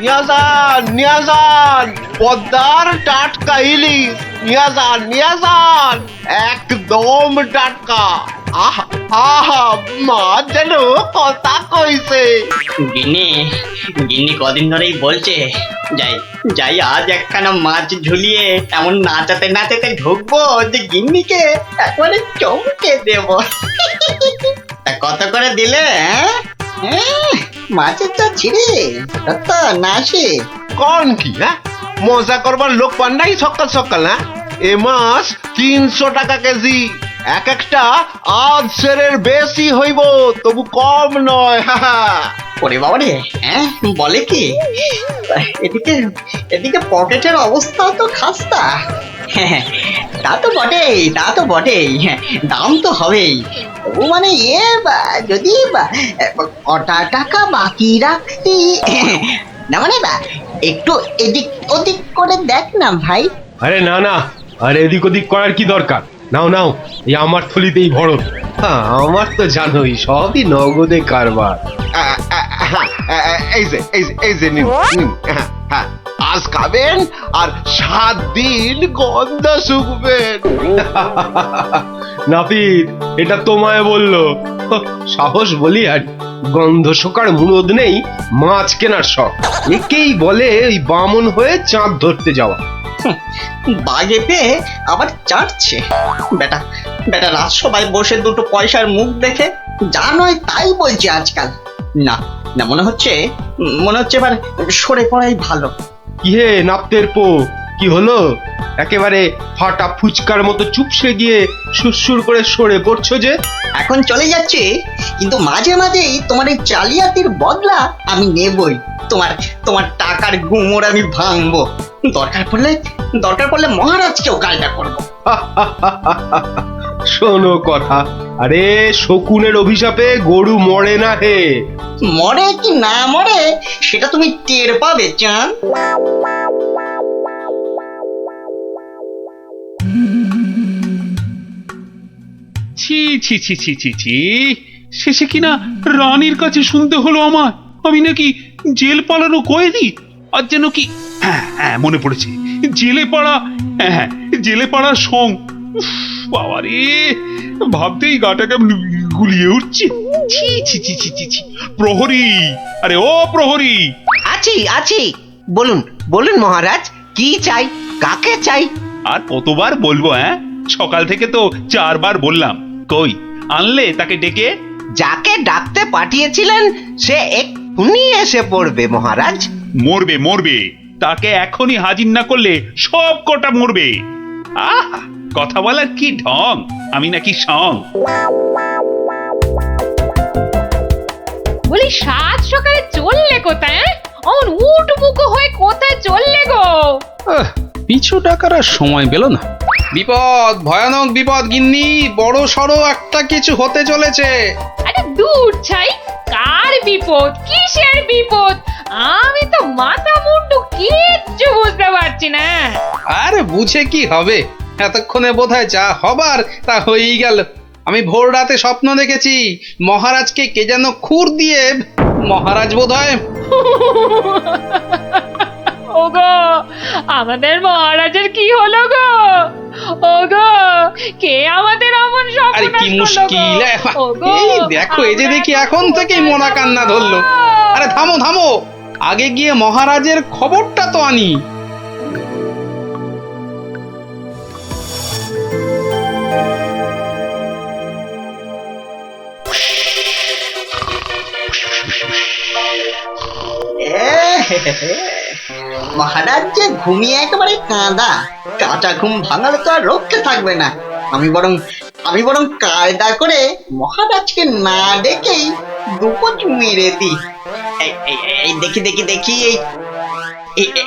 নিয়ে যান পদ্মার টাটকা ইলিশ নিয়ে যান একদম টাটকা। আহা আহা মাছ যেন কথা কইছে। গিন্নি গিন্নি কদিন ধরেই বলছে যাই যাই আজ একখানা মাছ ঝুলিয়ে এমন নাচাতে নাচাতে ঢুকবো যে গিন্নিকে একবারে চমকে দেব। তা কত করে দিলে? মাছের চা ছিঁড়ে কত না আসে? কোন কি মজা করবার লোক পান নাই সকাল সকাল? এ মাছ 300 টাকা কেজি। এক একটা আধ সেরের বেশি হইব, তবু কম নয়। ওরে বাবা রে, বলে কি? এদিকে এদিকে পকেটের অবস্থা তো খাস্তা। তা তো বটেই দাম তো হবেই। ও মানে যদি কটা টাকা বাকি রাখি না, মানে একটু এদিক ওদিক করে দেখ না ভাই। আরে না, আরে এদিক ওদিক করার কি দরকার? নাও এই আমার থলিতেই ভরো। আমার তো জানোই সবই নগদে কারবার। এই যে নিন। আজ খাবেন আর 7 দিন গন্ধ শুকবেন। নাপিত এটা তোমায় বললো? সাহস বলি আর গন্ধ শোকার মুরদ নেই মাছ কেনার শখ। একেই বলে ওই বামন হয়ে চাঁদ ধরতে যাওয়া। বাগে পেয়ে আবার চাটছে বেটা। রাজসভায় বসে দুটো পয়সার মুখ দেখে যা নয় তাই বলছে আজকাল। না মনে হচ্ছে এবার সরে পড়াই ভালো। কি হে নাপতের পো, কি হলো? একেবারে ফাটা ফুচকার মতো চুপসে গিয়ে সুরসুর করে সরে পড়ছো যে? এখন চলে যাচ্ছে, কিন্তু মাঝে মাঝেই তোমার এই জালিয়াতির বদলা আমি নেবই। তোমার টাকার গুমর আমি ভাঙবো। দরকার পড়লে মহারাজকেও কায়দা করবো। শোনো কথা, আরে শকুনের অভিশাপে গরু মরে না হে। মরে কি না মরে সেটা তুমি টের পাবে চাঁদ। ছি ছি ছি ছি ছি ছি, শেষে কিনা রানীর কাছে শুনতে হলো আমার আমি নাকি জেল পালানো কয়েদি। আর যেন কি মনে পড়েছে, জেলে পাড়ার সং। বাবারে, ভাবতেই গাটা কেমন গুলিয়ে উঠছে। ছি ছি ছি ছি ছি ছি। প্রহরী, আরে ও প্রহরী। আছি বলুন মহারাজ, কি চাই, কাকে চাই? আর কতবার বলবো? সকাল থেকে তো 4 বার বললাম, কই আনলে তাকে ডেকে? যাকে ডাকতে পাঠিয়েছিলেন সে এক্ষুনি এসে পড়বে মহারাজ। মরবে, তাকে এখনই হাজির না করলে সব কটা মরবে। কথা বলার কি ঢং, আমি নাকি সং? বলি 7 সকালে চললে কোথায়? অমন উঠবুকো হয়ে কোথায় চললে গো? পিছু টাকার আর সময় পেল না। বিপদ, ভয়ানক বিপদ গিন্নি, বড় সড়ো একটা কিছু হতে চলেছে। আরে দূর ছাই, কার বিপদ, কিসের বিপদ? আমি তো মাথা মুন্ডু কিচ্ছু বুঝতে পারছি না। আরে বুঝে কি হবে, এতক্ষণে বোধহয় যা হবার তা হয়েই গেল। আমি ভোর রাতে স্বপ্ন দেখেছি মহারাজকে কে যেন খুর দিয়ে, মহারাজ বোধহয়। ওগো, আমাদের মহারাজের কি হলো গো? ওগো, কে আমাদের অমন স্বপ্ন? আরে কি মুশকিল! এই দেখো, এই যে দেখি এখন থেকেই মরা কান্না ধরলো। আরে থামো, আগে গিয়ে মহারাজের খবরটা তো আনি। মহারাজ যে ঘুমিয়ে একেবারে কাঁচা ঘুম ভাঙালে তো আর রক্ষে থাকবে না। আমি বরং কায়দা করে মহারাজকে না ডেকেই দুপট মেরে দিই। এই দেখি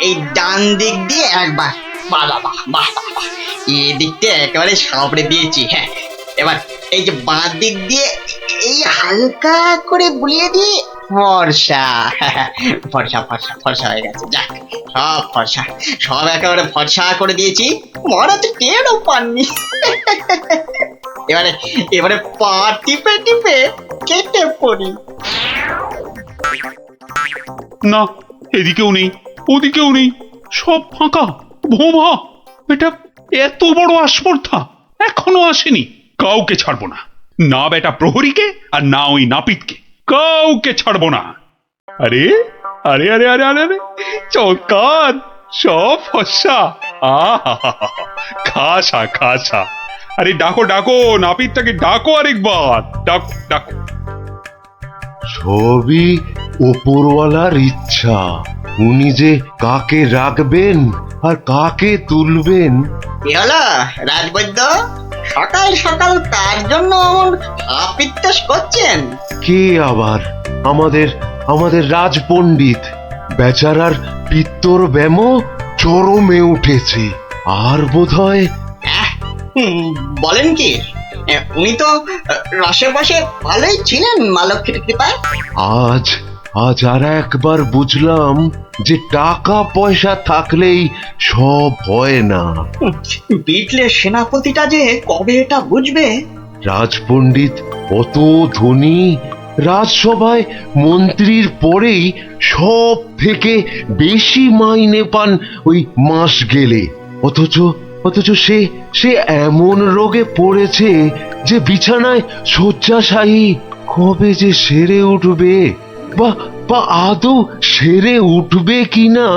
এই ডান দিক দিয়ে একবার, বাহ, এই দিকটা একেবারে সাবড়ে দিয়েছি। এবার এই যে বাঁ দিক দিয়ে এই হালকা করে বুলিয়ে দিয়ে ফর্সা হয়ে গেছে। যাক, সব একেবারে ফর্সা করে দিয়েছি, মহারাজ টেরও পাননি। এবারে পা টিপে কেটে পড়ি। না, এদিকেও নেই, ওদিকেও নেই, সব ফাঁকা, ভোমা। এটা এত বড় আস্পর্ধা এখনো আসেনি। কাউকে ছাড়বো না, না বেটা প্রহরীকে আর না ওই নাপিতকে, কাউকে ছাড়বো না। আরে আরে আরে আরে আরে আরে চৌকাত, সব ফর্সা। আহা, খাসা খাসা। আরে ডাকো ডাকো, নাপিতটাকে ডাকো আরেকবার, ডাকো ডাকো। সবই ওপরওয়ালার ইচ্ছা। উনি যে কাকে রাখবেন আর কাকে তুলবেন। কি হলো রাজবৈদ্য, সকাল সকাল তার জন্য অমন আপিত্তাস করছেন? কে আবার? আমাদের রাজপণ্ডিত বেচারার পিত্তর ব্যামো চরমে উঠেছে। আর বোধহয় বলেন কি, উনি তো রসে বসে ভালোই ছিলেন মা লক্ষ্মীর কৃপায়। আজ আর একবার বুঝলাম যে টাকা পয়সা থাকলেই সব হয় না। বিটলে সেনাপতিটা যে কবে এটা বুঝবে। রাজপণ্ডিত অত ধনী, রাজসভায় মন্ত্রীর পরেই সব থেকে বেশি মাইনে পান ওই মাস গেলে। অথচ সে এমন রোগে পড়েছে যে বিছানায় শয্যাশায়ী। কবে যে সেরে উঠবে বা আদৌ সেরে উঠবে কিনা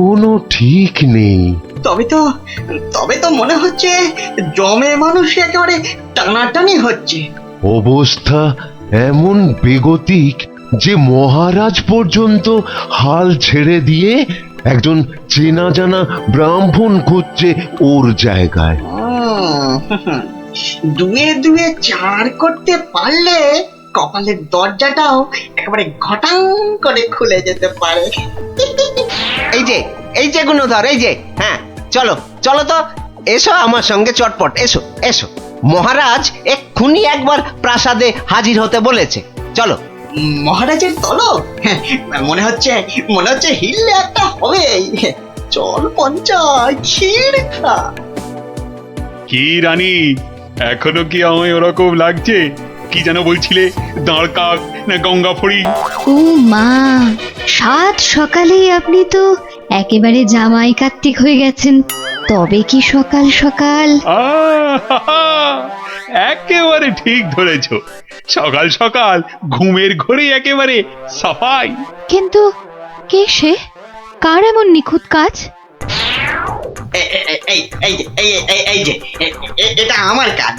কোনো ঠিক নেই। তবে তো মনে হচ্ছে জমে মানুষ একেবারে টানাটানি হচ্ছে। অবস্থা এমন বেগতিক যে মহারাজ পর্যন্ত হাল ছেড়ে দিয়ে একজন চেনা জানা ব্রাহ্মণ খুঁজছে ওর জায়গায়। দুয়ে দুয়ে চার করতে পারলে কপালের দরজাটাও একেবারে ঘটাং করে খুলে যেতে পারে। এই যে গুণধর, এই যে, হ্যাঁ চলো চলো তো, এসো আমার সঙ্গে চটপট, এসো এসো। মহারাজ এক্ষুনি একবার প্রাসাদে হাজির হতে বলেছে, চলো। মহারাজের তলব? মনে হচ্ছে হিললে একটা হবে। চল পঞ্চায়, ক্ষীর খা। কি রানী, এখনো কি আমায় ওরকম লাগছে? কি যেন বলছিলে, দাঁড় কাক না গঙ্গা ফড়ি? ও মা, সাত সকালেই আপনি তো একেবারে জামাই কার্তিক হয়ে গেছেন। তবে কি সকাল সকাল? আহা, একেবারে ঠিক ধরেছ। সকাল সকাল ঘুমের ঘরে একেবারে সাফাই। কিন্তু কে সে? কার এমন নিখুঁত কাজ? এটা আমার কাজ।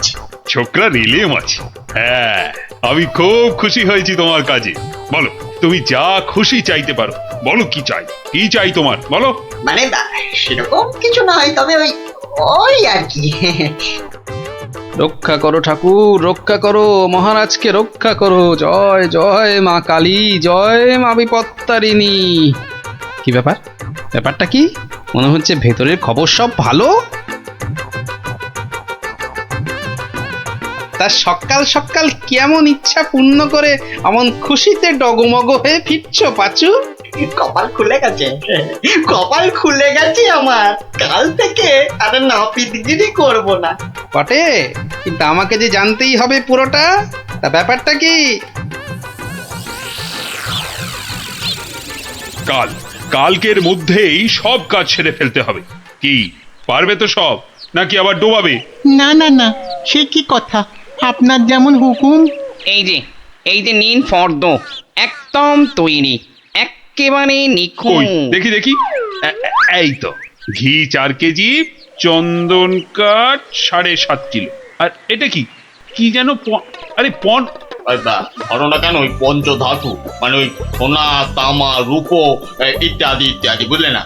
ছোকরা রিলে মাছ। হ্যাঁ, আমি খুব খুশি হয়েছি তোমার কাজে। বলো, তুমি যা খুশি চাইতে পারো। বলো কি চাই, কি চাই তোমার, বলো। মানে সেরকম কিছু নয়, তবে ওই আর কি। রক্ষা করো ঠাকুর, রক্ষা করো, মহারাজকে রক্ষা করো। জয় জয় মা কালী, জয় মা বিপত্তারিণী। কি ব্যাপারটা কি? মনে হচ্ছে ভেতরের খবর সব ভালো। তা সকাল সকাল কেমন ইচ্ছা পূর্ণ করে এমন খুশিতে ডগমগ হয়ে ফিরছ পাচু? কপাল খুলে গেছে আমার। কাল থেকে আর নাপিতগিরি করব না। বটে, কিন্তু আমাকে যে জানতেই হবে পুরোটা। তা ব্যাপারটা কি? কালকের মধ্যেই সব কাজ সেরে ফেলতে হবে। কি পারবে তো সব, নাকি আবার ডোবাবে? না, সে কি কথা, আপনার যেমন হুকুম। এই যে নিন ফর্দ, একদম তৈরি, একেবারে কই নিখুঁত। দেখি এই তো, ঘি 4 কেজি, চন্দন কাঠ 7.5 কিলো। আর এটা কি যেন আরে ঘটনা কেন ওই পঞ্চধাতু, মানে ওই সোনা, তামা, রূপো ইত্যাদি ইত্যাদি, বুঝলে না?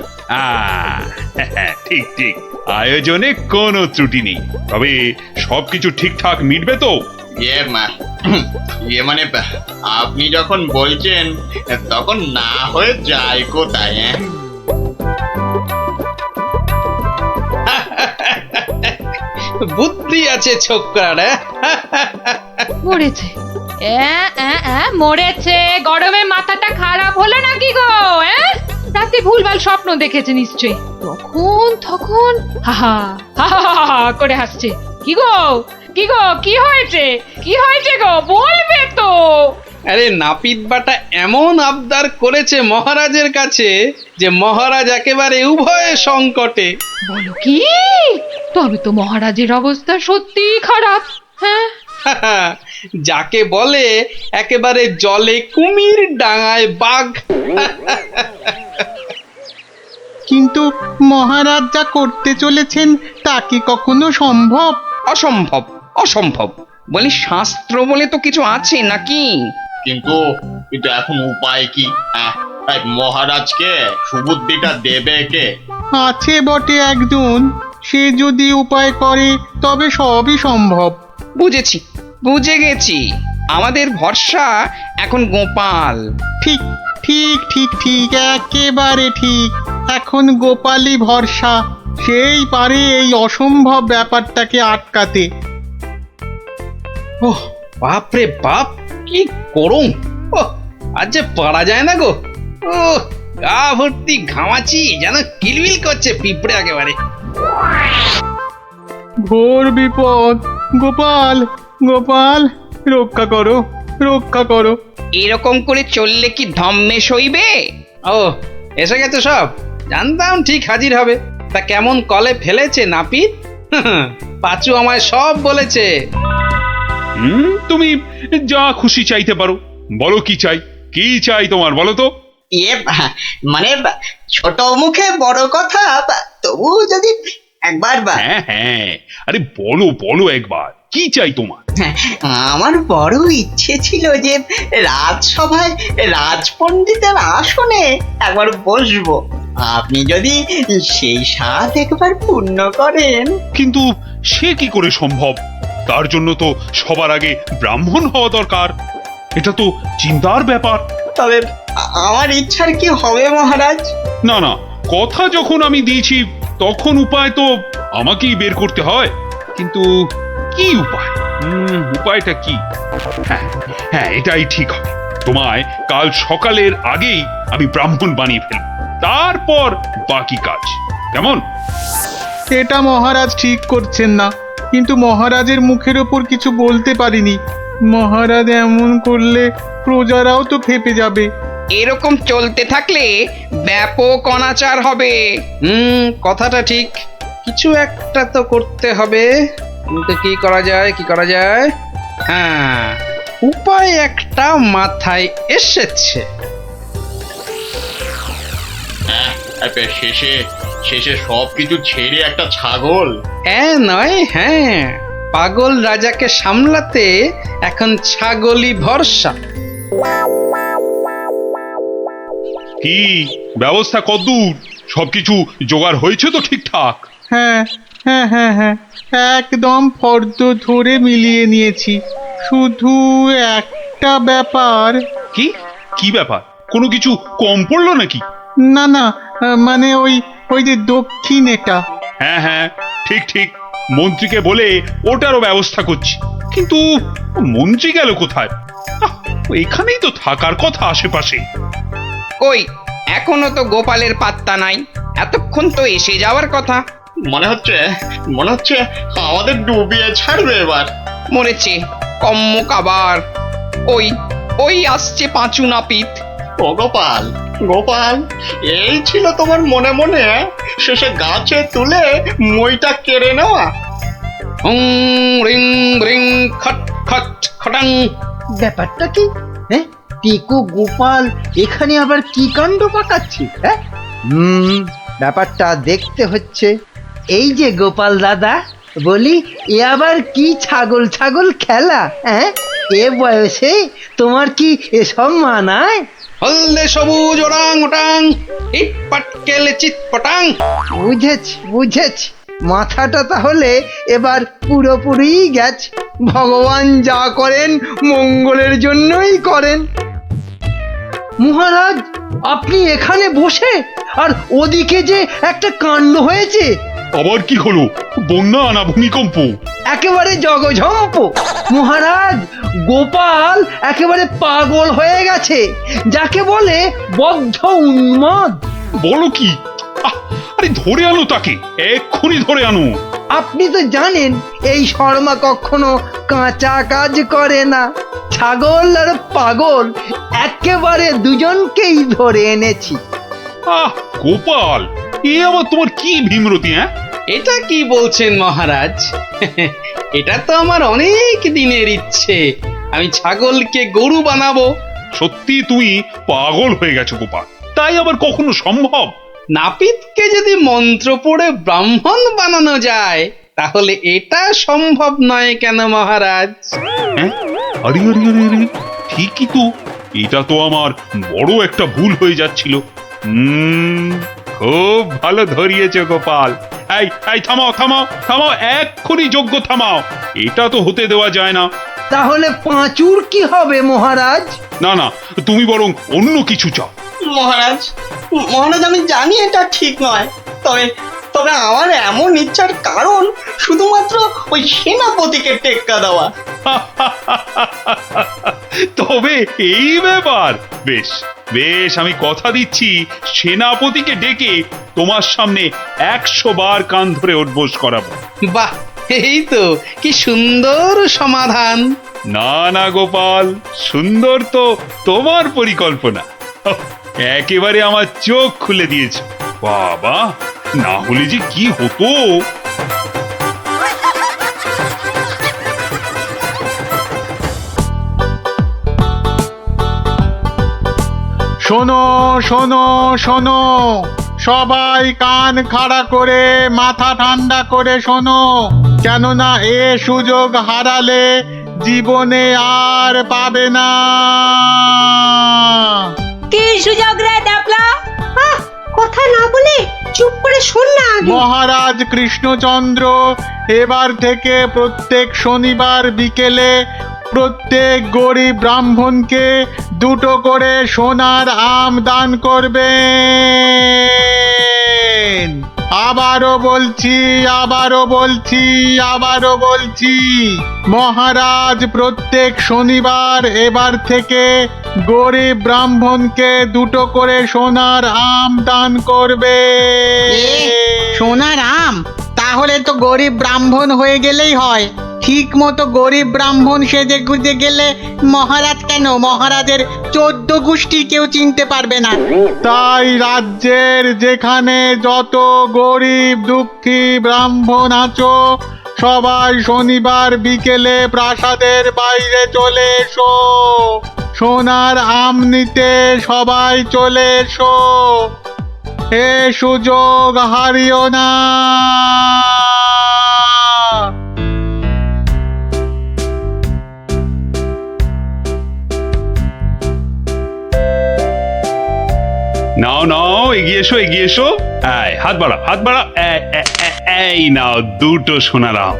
ঠিক, আয়োজনে কোনো ত্রুটি নেই। তবে সবকিছু ঠিকঠাক মিটবে তো? মানে আপনি যখন বলছেন তখন না হয়ে যায় কোথায়? বুদ্ধি আছে ছোকরার। মরেছে, মরেছে। গরমে মাথাটা খারাপ হলো নাকি গো? রাতে ভুলভাল স্বপ্ন দেখেছে নিশ্চয়ই। তখন হা করে হাসছে। কি গো কি হয়েছে গো, বলবে তো? আরে নাপিত বাটা এমন আবদার করেছে মহারাজের কাছে যে মহারাজ একেবারে উভয় সংকটে। বলো কি? তবে তো মহারাজের অবস্থা সত্যি খারাপ। হ্যাঁ, যাকে বলে একেবারে জলে কুমির ডাঙায় বাঘ। কিন্তু মহারাজ যা করতে চলেছেন তা কি কখনো সম্ভব? অসম্ভব, অসম্ভব। বলি শাস্ত্র বলে তো কিছু আছে নাকি? কিন্তু কিন্তু এখন উপায় কি? এই মহারাজকে সুবুদ্ধিটা দেবে কে? আছে বটে একজন, সে যদি উপায় করে তবে সবই সম্ভব। বুঝেছি, বুঝে গেছি। আমাদের ভরসা এখন গোপাল। ঠিক ঠিক ঠিক ঠিক, একেবারে ঠিক। এখন গোপালই ভরসা, সেই পারে এই অসম্ভব ব্যাপারটাকে আটকাতে। ওহ বাপরে বাপ, কি করুম! ওহ, আজ যে পারা যায় না গো। ও গা ভর্তি ঘামাচি, যেন কিলবিল করছে পিঁপড়ে একেবারে। ঘোর বিপদ, গোপাল গোপাল, রক্ষা করো রক্ষা করো। এরকম করে চললে কি ধম্মে সইবে? ও এসে গেছে সব, জানতাম ঠিক হাজির হবে। তা কেমন কলে ফেলেছে নাপিত? পাঁচু আমায় সব বলেছে। তুমি যা খুশি চাইতে পারো। বলো কি চাই, কি চাই তোমার, বলো তো। মানে ছোট মুখে বড় কথা, তবু যদি একবার হ্যাঁ হ্যাঁ, আরে বলো বলো একবার, কি চাই তোমার? আমার বড় ইচ্ছে ছিল যে রাজসভায় রাজপণ্ডিতের আসনে একবার বসবো। আপনি যদি সেই স্বাদ একবার পূর্ণ করেন। কিন্তু সে কি করে সম্ভব? তার জন্য তো সবার আগে ব্রাহ্মণ হওয়া দরকার। এটা তো চিন্তার ব্যাপার। তবে আমার ইচ্ছার কি হবে মহারাজ? না না, কথা যখন আমি দিয়েছি তখন উপায় তো আমাকেই বের করতে হয়। কিন্তু কি উপায়? উপায়টা কি? হ্যাঁ হ্যাঁ, এটাই ঠিক হবে। তোমায় কাল সকালের আগেই আমি ব্রাহ্মণ বানিয়ে ফেলব, তারপর বাকি কাজ। কেমন? এটা মহারাজ ঠিক করছেন না, কিন্তু মহারাজের মুখের ওপর কিছু বলতে পারিনি। মহারাজ এমন করলে প্রজারাও তো ফেপে যাবে। এরকম চলতে থাকলে ব্যাপক অনাচার হবে। কথাটা ঠিক, কিছু একটা তো করতে হবে। কিন্তু কি করা যায়, কি করা যায়? হ্যাঁ, উপায় একটা মাথায় এসেছে। শেষে শেষে সবকিছু ছেড়ে একটা ছাগল? হ্যাঁ নয়, হ্যাঁ, পাগল রাজাকে সামলাতে এখন ছাগলই ভরসা। কি ব্যবস্থা কদ্দূর? সবকিছু জোগাড় হয়েছে তো ঠিকঠাক? হ্যাঁ হ্যাঁ হ্যাঁ হ্যাঁ, একদম ফর্দ ধরে মিলিয়ে নিয়েছি। শুধু একটা ব্যাপার। কি কি ব্যাপার? কোনো কিছু কম পড়লো নাকি? না না, মানে ওই ওই যে দক্ষিণ এটা। হ্যাঁ হ্যাঁ, ঠিক ঠিক, মন্ত্রীকে বলে ওটারও ব্যবস্থা করছি। কিন্তু মন্ত্রী গেল কোথায়? এখানেই তো থাকার কথা আশেপাশে। কই, এখনো তো গোপালের পাত্তা নাই। এতক্ষণ তো এসে যাওয়ার কথা। মনে হচ্ছে আমাদের ডুবিয়ে ছাড়বে এবার। মরেছে কম্মক আবার। ওই ওই আসছে পাঁচু নাপিত। ও গোপাল, গোপাল, এই ছিল তোমার মনে মনে শেষে গাছে তুলে মইটা কেড়ে নেওয়া? রিং রিং খট খট খটাং। ব্যাপারটা কি? হ্যাঁ, টিকু গোপাল এখানে আবার কি কাণ্ড পাকাচ্ছি? হ্যাঁ, ব্যাপারটা দেখতে হচ্ছে। এই যে গোপাল দাদা, বলি এ আবার কি ছাগল ছাগল খেলা? হ্যাঁ, এ বয়সে তোমার কি এসব মানায়? হলদে সবুজ ওরাং ওটাং, ইট পাটকেল চিত পটাং। বুঝেছি বুঝেছি, মাথাটা তাহলে এবার পুরোপুরি গেছে। ভগবান যা করেন মঙ্গলের জন্যই করেন। মহারাজ, আপনি এখানে বসে, আর ওদিকে যে একটা কাণ্ড হয়েছে। আবার কি হলো? বন্যা না ভূমিকম্প? একেবারে জগঝম্প। মহারাজ, গোপাল একেবারে পাগল হয়ে গেছে, যাকে বলে বদ্ধ উন্মাদ। বলো কি? আরে ধরে আনো তাকে, এক্ষুনি ধরে আনো। আপনি তো জানেন এই শর্মা কখনো কাঁচা কাজ করে না। ছাগল আর পাগল একেবারে দুজনকেই ধরে এনেছি। আহ গোপাল, এ আবার তোমার কি ভীমরতি? হ্যাঁ, এটা কি বলছেন মহারাজ? এটা তো আমার অনেক দিনের ইচ্ছে, আমি ছাগলকে গরু বানাবো। সত্যি তুমি পাগল হয়ে গেছো গোপাল, তাই আবার কখনো সম্ভব? নাপিতকে যদি মন্ত্র পড়ে ব্রাহ্মণ বানানো যায়, তাহলে এটা সম্ভব নয় কেন মহারাজ? হ্যাঁ, আরে আরে আরে আরে, ঠিকই তো, এটা তো আমার বড় একটা ভুল হয়ে যাচ্ছিল। খুব ভালো ধরিয়েছ গোপাল। এই এই থামাও থামাও থামাও, এক্ষুনি যজ্ঞ থামাও, এটা তো হতে দেওয়া যায় না। তাহলে পাঁচুর কি হবে মহারাজ? না না, তুমি বরং অন্য কিছু চাও। মহারাজ, মহারাজ আমি জানি এটা ঠিক নয়, তবে তবে আমার এমন ইচ্ছার কারণ শুধুমাত্র ওই সেনাপতিকে টেক্কা দেওয়া। তবে এই ব্যাপার, বেশ বেশ, আমি কথা দিচ্ছি সেনাপতিকে ডেকে তোমার সামনে 100 বার কান ধরে উঠবোস করাবো। বাহ, এই তো কি সুন্দর সমাধান। না না গোপাল, সুন্দর তো তোমার পরিকল্পনা, একেবারে আমার চোখ খুলে দিয়েছে। বাবা, না হলে যে কি হতো। শোনো শোনো শোনো, সবাই কান খাড়া করে মাথা ঠান্ডা করে শোনো, কেননা এ সুযোগ হারালে জীবনে আর পাবে না। কি সুযোগ রে ডাবলা? কথা না বলে চুপ করে শোন না। মহারাজ কৃষ্ণচন্দ্র এবার থেকে প্রত্যেক শনিবার বিকেলে প্রত্যেক গরিব ব্রাহ্মণকে 2টো করে সোনার আম দান করবেন। আবারও বলছি আবারও বলছি আবারও বলছি, মহারাজ প্রত্যেক শনিবার এবার থেকে গরিব ব্রাহ্মণকে 2টো করে সোনার আম দান করবে। সোনার আম? তাহলে তো গরিব ব্রাহ্মণ হয়ে গেলেই হয়। ঠিক মতো গরিব ব্রাহ্মণ সেজে গুজে গেলে মহারাজ কেন, মহারাজের 14 গোষ্ঠী কেউ চিনতে পারবে না। তাই রাজ্যের যেখানে যত গরিব দুঃখী ব্রাহ্মণ আছো, সবাই শনিবার বিকেলে প্রাসাদের বাইরে চলে এসো। সোনার আম নিতে সবাই চলে এসো, এ সুযোগ হারিও না। নাও নাও, এগিয়ে এসো এগিয়ে এসো, এই হাত বাড়া হাত বাড়া, এই নাও 2টো সোনার আম।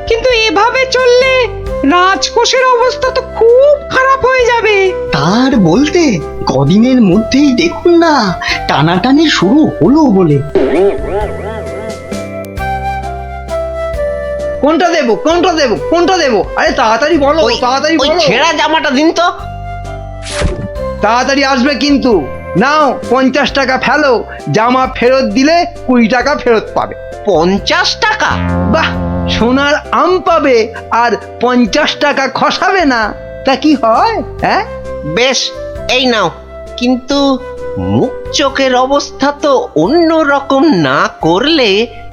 কিন্তু এভাবে চললে রাজকোষের অবস্থা তো খুব খারাপ হয়ে যাবে। তার বলতে কদিনের মধ্যেই দেখুন না টানাটানি শুরু হলো বলে। কোনটা দেবো কোনটা দেবো কোনটা দেবো? আরে তাড়াতাড়ি বলো, তাড়াতাড়ি ওই বলো। ছেঁড়া জামাটা দিন তো। তাড়াতাড়ি আসবে কিন্তু। নাও 50 টাকা ফেলো, জামা ফেরত দিলে 20 টাকা ফেরত পাবে। 50 টাকা? বাহ, সোনার আম পাবে আর 50 টাকা খসাবে না, তা কি হয়? হ্যাঁ বেশ, এই নাও, কিন্তু মুখ চোখের অবস্থা তো অন্য রকম না করলে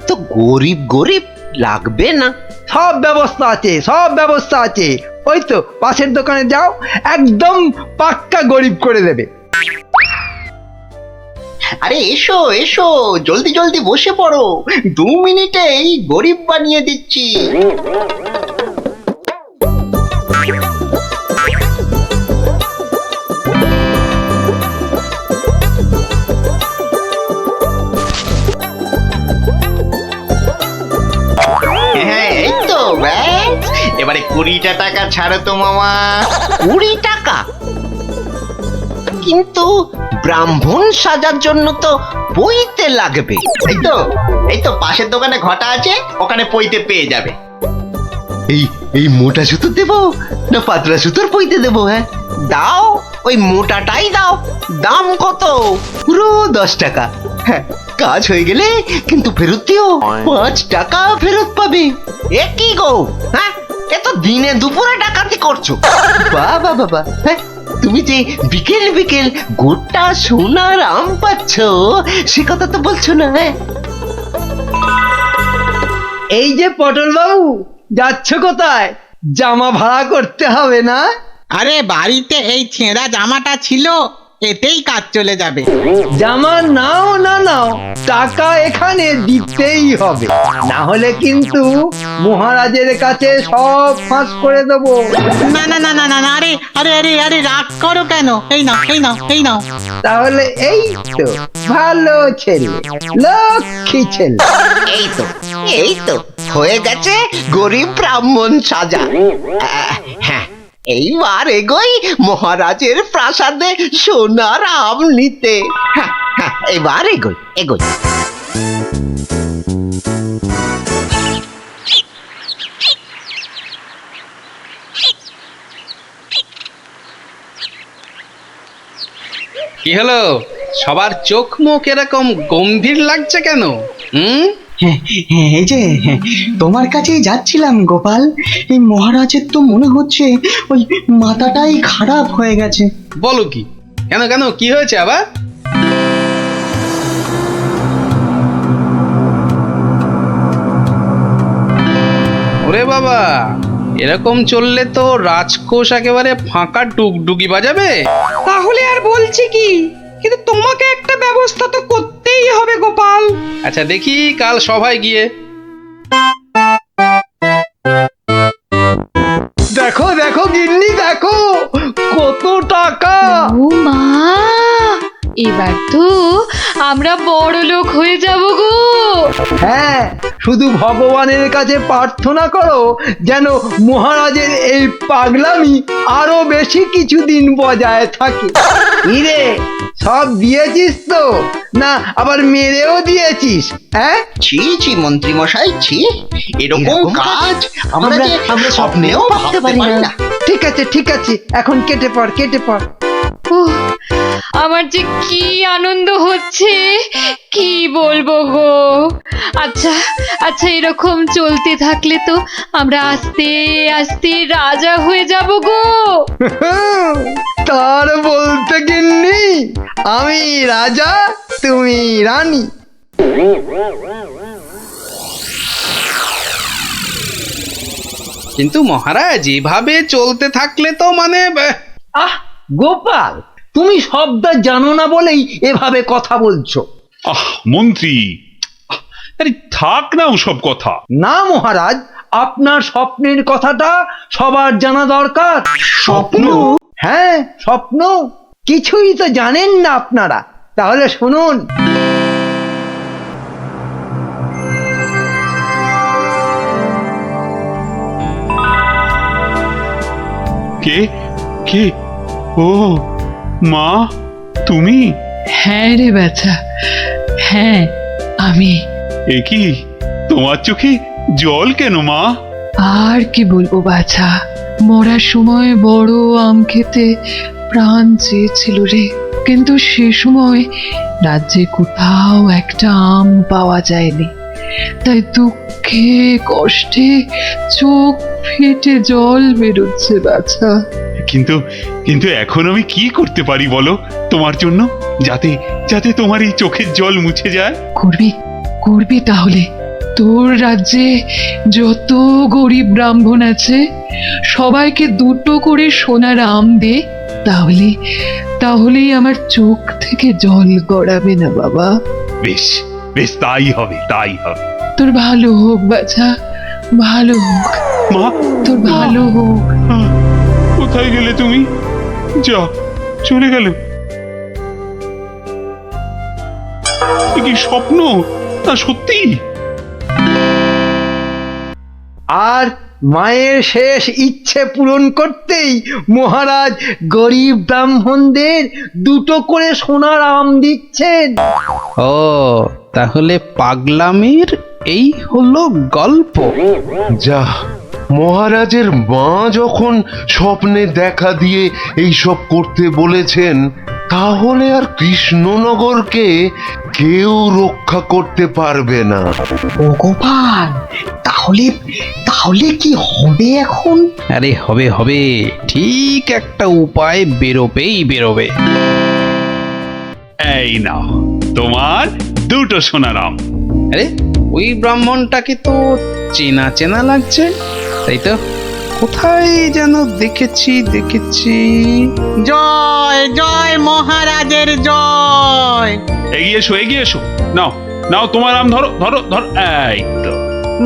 তো গরিব গরিব লাগবে না। সব ব্যবস্থা আছে, সব ব্যবস্থা আছে। ওই তো পাশের দোকানে যাও, একদম পাক্কা গরিব করে দেবে। আরে এসো এসো, জলদি জলদি বসে পড়ো, 2 মিনিটেই গরিব বানিয়ে দিচ্ছি। হ্যাঁ, এই তো ব্যাস, এবারে 20টা টাকা ছাড়ো তো মামা। 20 টাকা? কিন্তু ব্রাহ্মণ সাজার জন্য তো পইতে লাগবে। এই তো পাশের দোকানে ঘটা আছে, ওখানে পইতে পেয়ে যাবে। এই এই মোটা সুতো দেবো না পাতলা সুতোর পইতে দেবো? হ্যাঁ দাও, ওই মোটাটাই দাও। দাম কত? পুরো 10 টাকা। হ্যাঁ, কাজ হয়ে গেলে কিন্তু ফেরত দিও, 5 টাকা ফেরত পাবে। এ কি গো, হ্যাঁ এ তো দিনে দুপুরে ডাকাতি করছো। বাবা বাবা, হ্যাঁ, তুমি যে বিকেল বিকেল গোটা সোনার আম পাচ্ছ সে কথা তো বলছো না। হ্যাঁ, এই যে পটল বাবু, যাচ্ছ কোথায়? জামা ভাড়া করতে হবে না? আরে বাড়িতে এই ছেঁড়া জামাটা ছিল, এতেই কাজ চলে যাবে। জামা নাও না নাও, টাকা এখানে দিতেই হবে, না হলে কিন্তু মহারাজের কাছে সব ফাঁস করে দেবো। না না না না না না, আরে আরে আরে আরে রাগ করো কেন? এই নাও এই নাও এই নাও। তাহলে এই তো ভালো ছেলে, লক্ষ্মী ছেলে। এই তো হয়ে গেছে গরিব ব্রাহ্মণ সাজা। হ্যাঁ, এইবার এগোই মহারাজের প্রাসাদে সোনার আম নিতে। হ্যাঁ হ্যাঁ, এবার এগোই এগোই। কি হলো, সবার চোখ মুখ এরকম গম্ভীর লাগছে কেন? এই যে তোমার কাছেই যাচ্ছিলাম গোপাল। এই মহারাজের তো মনে হচ্ছে ওই মাথাটাই খারাপ হয়ে গেছে। বলো কি? কেন কেন, কি হয়েছে আবার? ওরে বাবা, এরকম চললে তো রাজকোষ একেবারে ফাঁকা ডুগডুগি বাজাবে। তাহলে আর বলছি কি, কিন্তু তোমাকে একটা ব্যবস্থা তো করতেই হবে গোপাল। আচ্ছা দেখি কাল সভায় গিয়ে। দেখো দেখো গিন্নি, দেখো কত টাকা। ও মা, এবার তো আমরা বড় লোক হয়ে যাব গো। হ্যাঁ, শুধু ভগবানের কাছে প্রার্থনা করো যেন মহারাজের এই পাগলামি আরো বেশি কিছুদিন বজায় থাকে। ইরে, সব দিয়েছিস তো, না আবার মেরেও দিয়েছিস? হ্যাঁ, ছি ছি মন্ত্রী মশাই, ছি, এরকম কাজ আমরা স্বপ্নেও ভাবতে পারি না। ঠিক আছে ঠিক আছে, এখন কেটে পড় কেটে পড়। উহ, আমার যে কি আনন্দ হচ্ছে কি বলবো গো। আচ্ছা আচ্ছা, এরকম চলতে থাকলে তো আমরা আস্তে আস্তে রাজা হয়ে যাব গো। তার বলতে গিন্নি, আমি রাজা তুমি রানী। কিন্তু মহারাজ, এভাবে চলতে থাকলে তো মানে আহ গোপাল, তুমি শব্দ জানো না বলেই এভাবে কথা বলছো। মন্ত্রী, আরে থাক না ওসব কথা। না মহারাজ, আপনার স্বপ্নের কথাটা সবার জানা দরকার। স্বপ্ন? হ্যাঁ স্বপ্ন, কিছুই তো জানেন না আপনারা। তাহলে শুনুন। কে কে? ও মা, তুমি? হ্যাঁ রে বাছা, হ্যাঁ আমি। এ কি, তোমার চোখে জল কেন মা? আর কি বলবো বাছা, মরার সময় বড় আম খেতে প্রাণ চেয়েছিল রে, কিন্তু সে সময় রাজ্যে কোথাও একটা আম পাওয়া যায়নি। তাই দুঃখে কষ্টে চোখ ফেটে জল বেরোচ্ছে বাছা। কিন্তু কিন্তু এখন আমি কি করতে পারি বলো তোমার জন্য, যাতে যাতে তোমার এই চোখের জল মুছে যায়? করবি করবি তাহলে। তোর রাজ্যে যত গরিব ব্রাহ্মণ আছে সবাইকে দুটো করে সোনার আম দে, তাহলে তাহলেই আমার চোখ থেকে জল গড়াবে না বাবা। বেশ বেশ, তাই হবে তাই হবে। তোর ভালো হোক বাছা, ভালো হোক মা, তোর ভালো হোক। কোথায় গেলে তুমি? যা, চলে গেল। এ কি স্বপ্ন না সত্যি? আর মায়ের শেষ ইচ্ছে পূরণ করতেই মহারাজ গরিব ব্রাহ্মণদের দুটো করে সোনার আম দিচ্ছেন। ও, তাহলে পাগলামির এই হলো গল্প। যা, মহারাজের মা যখন স্বপ্নে দেখা দিয়ে এইসব করতে বলেছেন, তাহলে আর কৃষ্ণনগরকে কেউ রক্ষা করতে পারবে না। ও গোপাল, তাহলে তাহলে কি হবে এখন? আরে হবে হবে, ঠিক একটা উপায় বেরোবেই বেরোবে। এই নাও তোমার দুটো সোনার আম। আরে ওই ব্রাহ্মণটাকে তো চেনা চেনা লাগছে, তাই তো? কোথায় যেন দেখেছি। জয় জয় মহারাজের জয়। এগিয়ে এসো নাও নাও তোমার আম, ধরো ধরো ধরো, এই তো।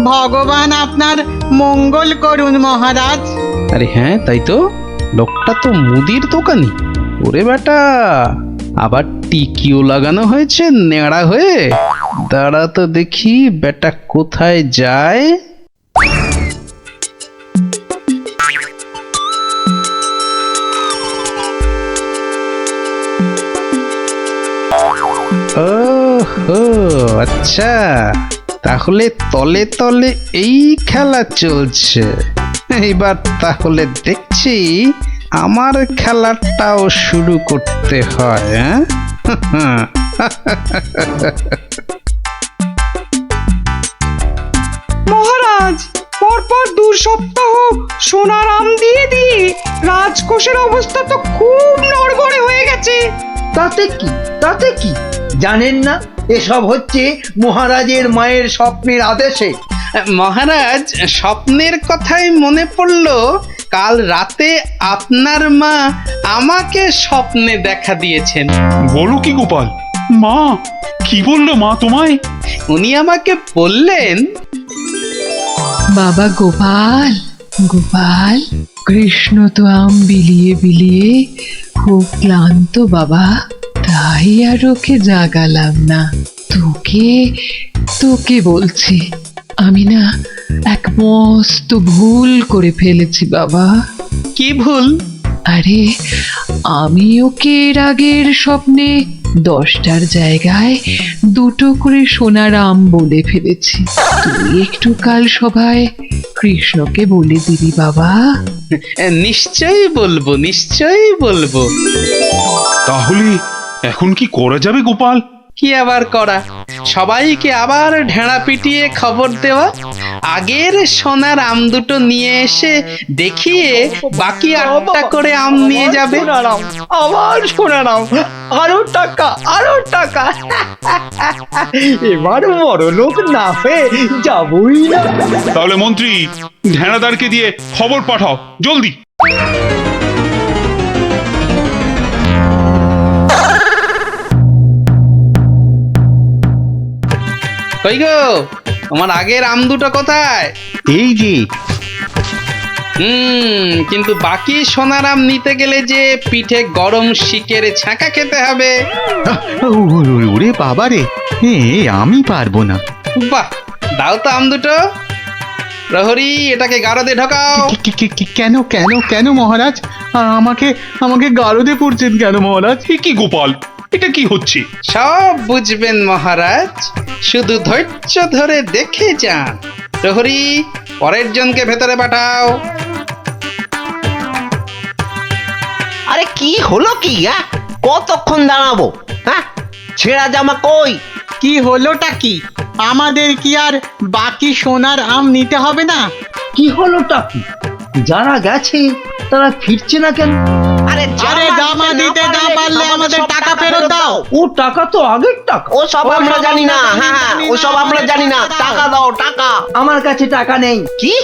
ভগবান আপনার মঙ্গল করুন মহারাজ। আরে হ্যাঁ, তাই তো, লোকটা তো মুদির দোকানি। ওরে বেটা, আবার টিকিও লাগানো হয়েছে নেড়া হয়ে। দাঁড়া তো দেখি বেটা কোথায় যায়। ওহো আচ্ছা, তাহলে তলে তলে এই খেলা চলছে। এইবার তাহলে দেখছি আমার খেলাটাও শুরু করতে হয়। হ্যাঁ মহারাজ, পরপর 2 সপ্তাহ সোনার আম দিয়ে দিয়ে রাজকোষের অবস্থা তো খুব নড়বড়ে হয়ে গেছে। তাতে কি জানেন না এসব হচ্ছে মহারাজের মায়ের স্বপ্নের আদেশে। মহারাজ, স্বপ্নের কথাই মনে পড়লো, কাল রাতে আপনার মা আমাকে স্বপ্নে দেখা দিয়েছেন। বলো কি গোপাল? মা কি বললো মা তোমায়? উনি আমাকে বললেন, বাবা গোপাল, গোপাল, কৃষ্ণ তো আম বিলিয়ে বিলিয়ে খুব ক্লান্ত বাবা, তাই আর ওকে জাগালাম না। তোকে বলছি, আমি না এক মস্ত ভুল করে ফেলেছি বাবা। কি ভুল? আরে আমি ওকে এর আগের স্বপ্নে 10টার জায়গায় 2টো করে সোনার আম বলে ফেলেছি। তুই একটু কাল সভায় কৃষ্ণকে বলে দিবি বাবা। নিশ্চয়ই বলবো। তাহলে এখন কি করা যাবে গোপাল? কি আবার করা, সবাইকে আবার ঢেঁড়া পিটিয়ে খবর দেওয়া, আগের সোনার আম দুটো নিয়ে এসে দেখিয়ে বাকি 8টা করে আম নিয়ে যাবে। আবার শোনালাম, আরো টাকা। এবার বড় লোক না হয়ে যাবই না। তাহলে মন্ত্রী ঢেঁড়াদারকে দিয়ে খবর পাঠাও জলদি। কই গো, তোমার আগের আম দুটো কোথায়? এই যে। কিন্তু বাকি সোনার আম নিতে গেলে যে পিঠে গরম শিকের ছাঁকা খেতে হবে। ওরে বাবা রে, আমি পারবো না। বাহ, দাও তো আম দুটো। প্রহরী, এটাকে গারদে ঢোকাও। কেন মহারাজ? আমাকে গারদে পড়ছেন কেন মহারাজ? কি গোপাল, এটা কি হচ্ছে? সব বুঝবেন মহারাজ, শুধু ধৈর্য ধরে দেখে যান। প্রহরী, পরের জনকে ভেতরে পাঠাও। আরে কি হলো কি? কতক্ষণ দাঁড়াবো? হ্যাঁ, ছেঁড়া জামা কই? কি হলোটা কি? আমাদের কি আর বাকি সোনার আম নিতে হবে না? কি হলোটা কি? যারা গেছে তারা ফিরছে না কেন? আরে জামা দিতে না পারলে আমাদের টাকা ফেরত দাও। ও টাকা তো আগের টাকা। ও সব আমরা জানি না। হ্যাঁ, ও সব আমরা জানি না। টাকা দাও, টাকা। আমার কাছে টাকা নেই। কি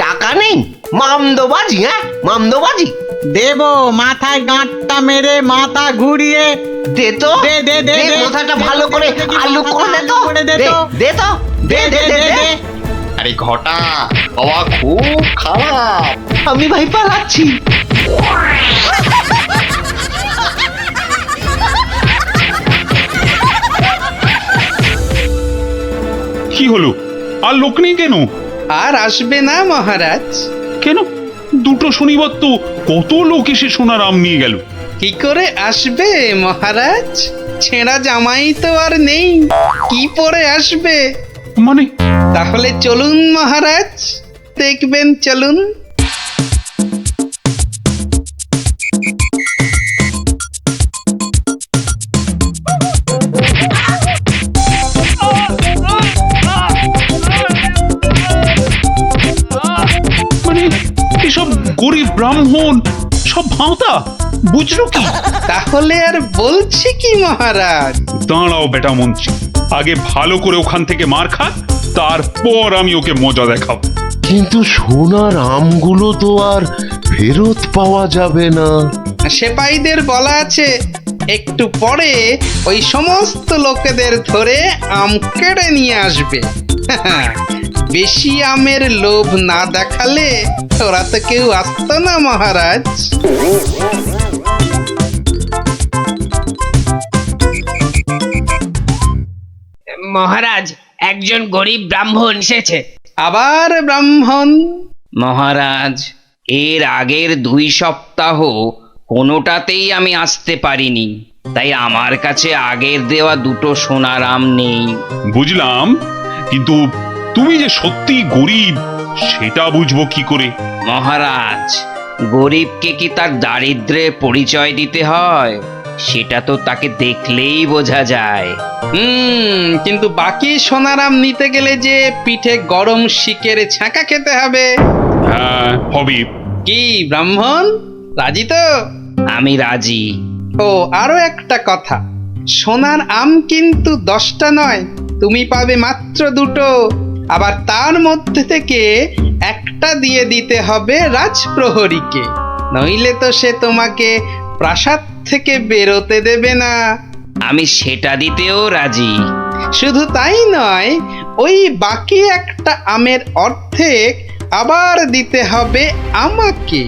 টাকা নেই? মামদোবাজি? মামদোবাজি দেব, মাথায় গাঁটটা মেরে মাথা ঘুরিয়ে দে তো। দে মাথাটা ভালো করে আলু করে দে তো। দে। আরে ঘটা, বাবা খুব খারাপ। আমি ভাই পালাচ্ছি। কি হলো? আর লোক নেই কেন? আর আসবে না মহারাজ। কেন? 2টো শনিবার তো কত লোক এসে সোনার আম নিয়ে গেল। কি করে আসবে মহারাজ? ছেঁড়া জামাই তো আর নেই, কি পরে আসবে? মানে? তাহলে চলুন মহারাজ, দেখবেন, চলুন। ব্রাহ্মণ সব ভাঁতা, বুঝলো কি? তাহলে আর বলছি কি মহারাজ? দাঁড়াও বেটা মন্ত্রী, আগে ভালো করে ওখান থেকে মার খা, তারপর আমি ওকে মজা দেখাবো। কিন্তু সোনার আমগুলো তো আর ফেরত পাওয়া যাবে না। সেপাইদের বলা আছে একটু পরে ওই সমস্ত লোকেদের ধরে আম কেড়ে নিয়ে আসবে। বেশি আমের লোভ না দেখালে ওরা তো কেউ আসতো না মহারাজ। মহারাজ, একজন গরিব ব্রাহ্মণ এসেছে। আবার ব্রাহ্মণ? মহারাজ, এর আগের 2 সপ্তাহ কোনোটাতেই আমি আসতে পারিনি, তাই আমার কাছে আগের দেওয়া 2টো সোনার আম নেই। বুঝলাম, কিন্তু তুমি যে সত্যি গরিব সেটা বুঝবো কি করে? মহারাজ, গরিবকে কি তার দারিদ্র্যের পরিচয় দিতে হয়? সেটা তো তাকে দেখলেই বোঝা যায়। কিন্তু বাকি সোনারাম নিতে গেলে যে পিঠে গরম শিকের ছাঁকা খেতে হবে। হ্যাঁ, হবে। কি ব্রাহ্মণ, রাজি তো? আমি রাজি। ও আরো একটা কথা, সোনার আম কিন্তু 10টা নয়, তুমি পাবে মাত্র 2টো। আবার তার মধ্যে থেকে একটা দিয়ে দিতে হবে রাজপ্রহরীকে, নইলে তো সে তোমাকে প্রাসাদ থেকে বেরোতে দেবে না। আমি সেটা দিতেও রাজি। শুধু তাই নয়, ওই বাকি একটা আমের অর্ধেক আবার দিতে হবে আমাকে,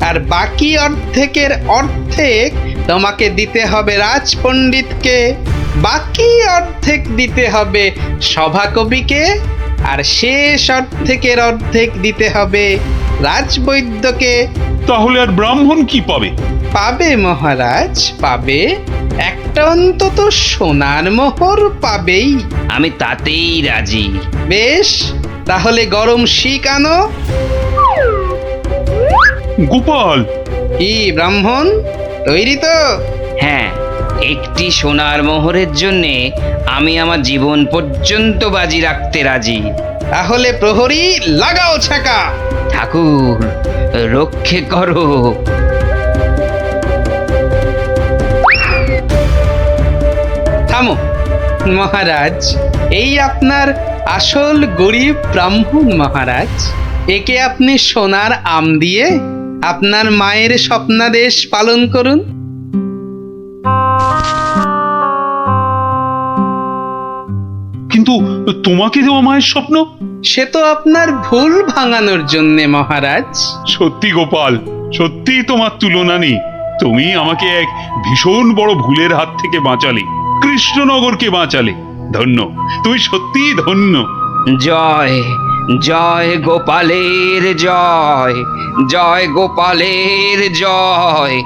আর বাকি অর্ধেকের অর্ধেক তোমাকে দিতে হবে রাজপণ্ডিতকে, বাকি অর্ধেক দিতে হবে সভাকবিকে, আর শেষ অর্ধেকের অর্ধেক দিতে হবে রাজবৈদ্যকে। তাহলে আর ব্রাহ্মণ কি পাবে? পাবে মহারাজ, পাবে একটা অন্তত সোনার মোহর পাবেই। আমি তাতেই রাজি। বেশ, তাহলে গরম শিক আনো। গোপাল! কি ব্রাহ্মণ, তৈরি তো? হ্যাঁ, একটি সোনার মোহরের জন্যে আমি আমার জীবন পর্যন্ত বাজি রাখতে রাজি। তাহলে প্রহরী লাগাও ছাকা। ঠাকুর, রক্ষে করো। থামো মহারাজ, এই আপনার আসল গরিব ব্রাহ্মণ মহারাজ। একে আপনি সোনার আম দিয়ে আপনার মায়ের স্বপ্নাদেশ পালন করুন। কিন্তু তোমাকে দেওয়া মায়ের স্বপ্ন? সে তো আপনার ভুল ভাঙানোর জন্যে মহারাজ। সত্যি গোপাল, সত্যি তোমার তুলনা নেই। তুমি আমাকে এক ভীষণ বড় ভুলের হাত থেকে বাঁচালে, কৃষ্ণনগরকে বাঁচালে। ধন্য, তুমি সত্যি ধন্য। জয় জয় গোপালের জয়, জয় গোপালের জয়।